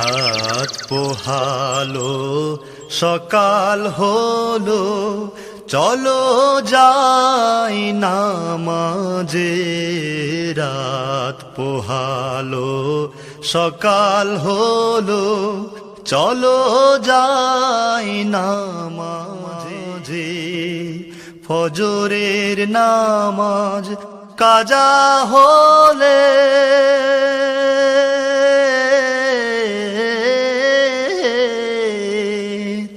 রাত পোহালো সকাল হলো, চলো যাই নামাজে। রাত পোহালো সকাল হলো, চলো যাই নামাজে। ফজরের নামাজ কাজা হলে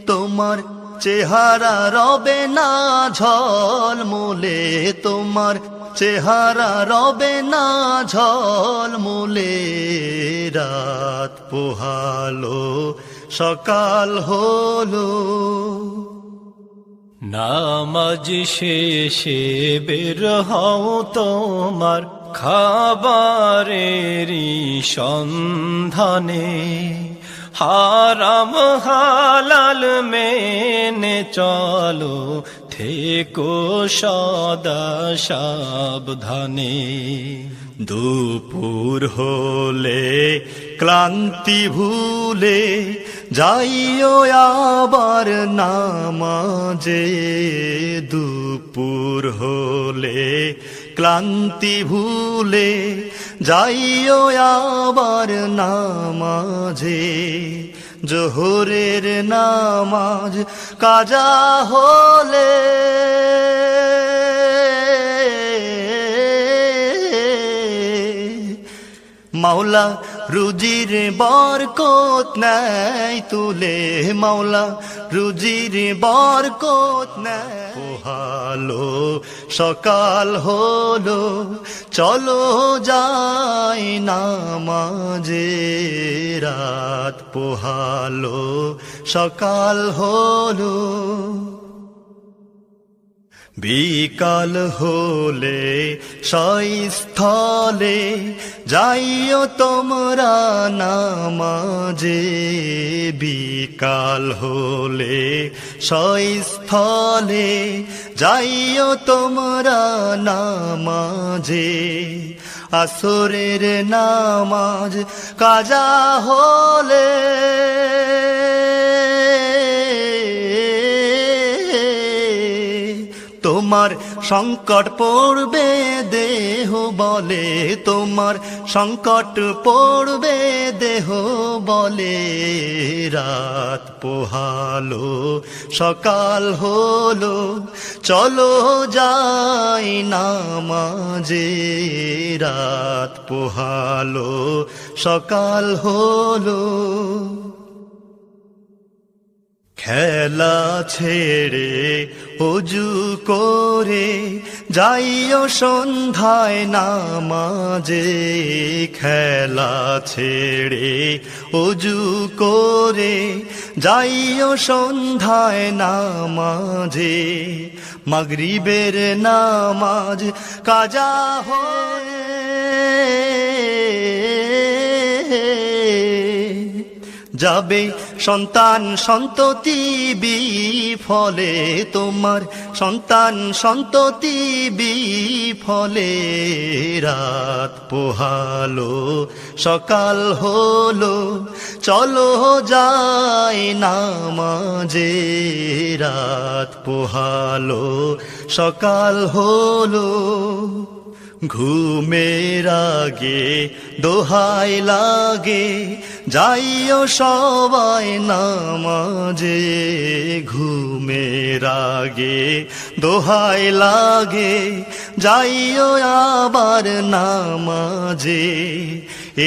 তোমার চেহারা রবে না ঝলমলে, তোমার চেহারা রবে না ঝলমলে। রাত পোহালো সকাল হলো, নামাজ শেষে বের হও তোমার খাবারেরই সন্ধানে। হারাম হালাল মেনে চলো, থেকো সদা সাবধানে। দুপুর হলে ক্লান্তি ভুলে যাইও আবার নামাজে। দুপুর হলে ক্লান্তি ভুলে যাইও আবার নামাজে। জোহরের নামাজ কাজা হলে মাওলা রুজির বরকত নেয় তুলে, মাওলা রুজির বরকত নেয়। পোহালো সকাল হলো, চলো যাই নামাজে। রাত পোহালো সকাল হলো, বিকাল হলে সস্থলে যাইও তোমরা নামাজে। বিকাল হলে সস্থলে যাইও তোমরা নামাজে। আসরের নামাজ কাজা হলে তোমার সংকট পড়বে দেহ বলে, তোমার সংকট পড়বে দেহ বলে। রাত পোহালো সকাল হলো, চলো যাই নামাজে। রাত পোহালো সকাল হলো, খেলা ছেড়ে অজু করে যাইও সন্ধ্যায় নামাজে। খেলা ছেড়ে অজু করে যাইও সন্ধ্যায় নামাজে। মাগরিবের নামাজ কাজা হয়ে যাবে সন্তান সন্ততি বিফলে, তোমার সন্তান সন্ততি বিফলে। রাত পোহালো সকাল হলো, চলো যাই নামাজে। রাত পোহালো সকাল হলো, ঘুমের আগে দোহাই লাগে যাইও সবাই নামাজে। ঘুমের আগে দোহাই লাগে যাইও আবার নামাজে।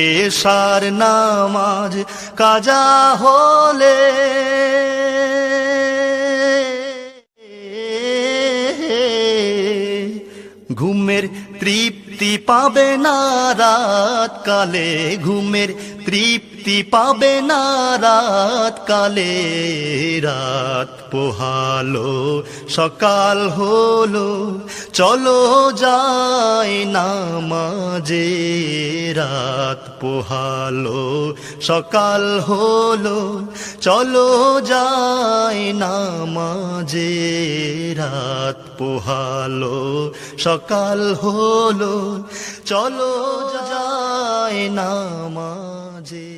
এশার নামাজ কাজা হলে ঘুমের তৃপ্তি পাবে না রাত কালে, ঘুমের তৃপ্তি পাবে না রাত কালে। রাত পোহালো সকাল হলো, চলো যাই নামাজে। রাত পোহালো সকাল হলো, চলো যাই নামাজে। রাত পোহালো সকাল হলো, চলো যাই নামাজে।